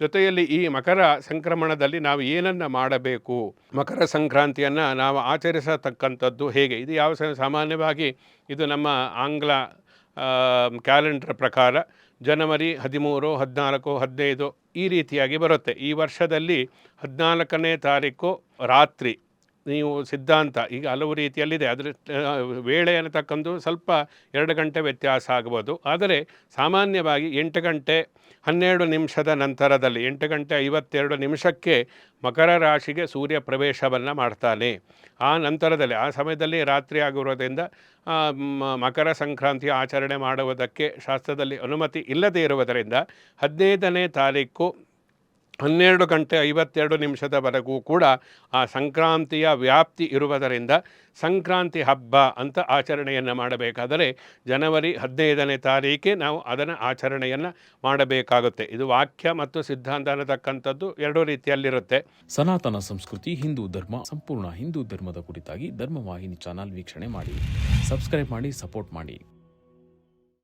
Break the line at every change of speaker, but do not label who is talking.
ಜೊತೆಯಲ್ಲಿ ಈ ಮಕರ ಸಂಕ್ರಮಣದಲ್ಲಿ ನಾವು ಏನನ್ನು ಮಾಡಬೇಕು, ಮಕರ ಸಂಕ್ರಾಂತಿಯನ್ನು ನಾವು ಆಚರಿಸತಕ್ಕಂಥದ್ದು ಹೇಗೆ, ಇದು ಸಾಮಾನ್ಯವಾಗಿ ಇದು ನಮ್ಮ ಆಂಗ್ಲ ಕ್ಯಾಲೆಂಡರ್ ಪ್ರಕಾರ ಜನವರಿ 13, 14, 15 ಈ ರೀತಿಯಾಗಿ ಬರುತ್ತೆ. ಈ ವರ್ಷದಲ್ಲಿ 14ನೇ ತಾರೀಕು ರಾತ್ರಿ ನೀವು ಸಿದ್ಧಾಂತ ಈಗ ಹಲವು ರೀತಿಯಲ್ಲಿದೆ, ಅದರ ವೇಳೆ ಅನ್ನತಕ್ಕಂಥ ಸ್ವಲ್ಪ 2 ಗಂಟೆ ವ್ಯತ್ಯಾಸ ಆಗ್ಬೋದು. ಆದರೆ ಸಾಮಾನ್ಯವಾಗಿ 8 ಗಂಟೆ 12 ನಿಮಿಷದ ನಂತರದಲ್ಲಿ 8 ಗಂಟೆ 52 ನಿಮಿಷಕ್ಕೆ ಮಕರ ರಾಶಿಗೆ ಸೂರ್ಯ ಪ್ರವೇಶವನ್ನು ಮಾಡ್ತಾನೆ. ಆ ನಂತರದಲ್ಲಿ ಆ ಸಮಯದಲ್ಲಿ ರಾತ್ರಿ ಆಗಿರೋದ್ರಿಂದ ಮಕರ ಸಂಕ್ರಾಂತಿಯ ಆಚರಣೆ ಮಾಡುವುದಕ್ಕೆ ಶಾಸ್ತ್ರದಲ್ಲಿ ಅನುಮತಿ ಇಲ್ಲದೇ ಇರುವುದರಿಂದ 15ನೇ ತಾರೀಕು 12 ಗಂಟೆ 52 ನಿಮಿಷದವರೆಗೂ ಕೂಡ ಆ ಸಂಕ್ರಾಂತಿಯ ವ್ಯಾಪ್ತಿ ಇರುವುದರಿಂದ ಸಂಕ್ರಾಂತಿ ಹಬ್ಬ ಅಂತ ಆಚರಣೆಯನ್ನು ಮಾಡಬೇಕಾದರೆ ಜನವರಿ 15ನೇ ತಾರೀಕೆ ನಾವು ಅದನ್ನು ಆಚರಣೆಯನ್ನು ಮಾಡಬೇಕಾಗುತ್ತೆ. ಇದು ವಾಕ್ಯ ಮತ್ತು ಸಿದ್ಧಾಂತ ಅನ್ನತಕ್ಕಂಥದ್ದು 2 ರೀತಿಯಲ್ಲಿರುತ್ತೆ.
ಸನಾತನ ಸಂಸ್ಕೃತಿ, ಹಿಂದೂ ಧರ್ಮ, ಸಂಪೂರ್ಣ ಹಿಂದೂ ಧರ್ಮದ ಕುರಿತಾಗಿ ಧರ್ಮವಾಹಿನಿ ಚಾನಲ್ ವೀಕ್ಷಣೆ ಮಾಡಿ, ಸಬ್ಸ್ಕ್ರೈಬ್ ಮಾಡಿ, ಸಪೋರ್ಟ್ ಮಾಡಿ.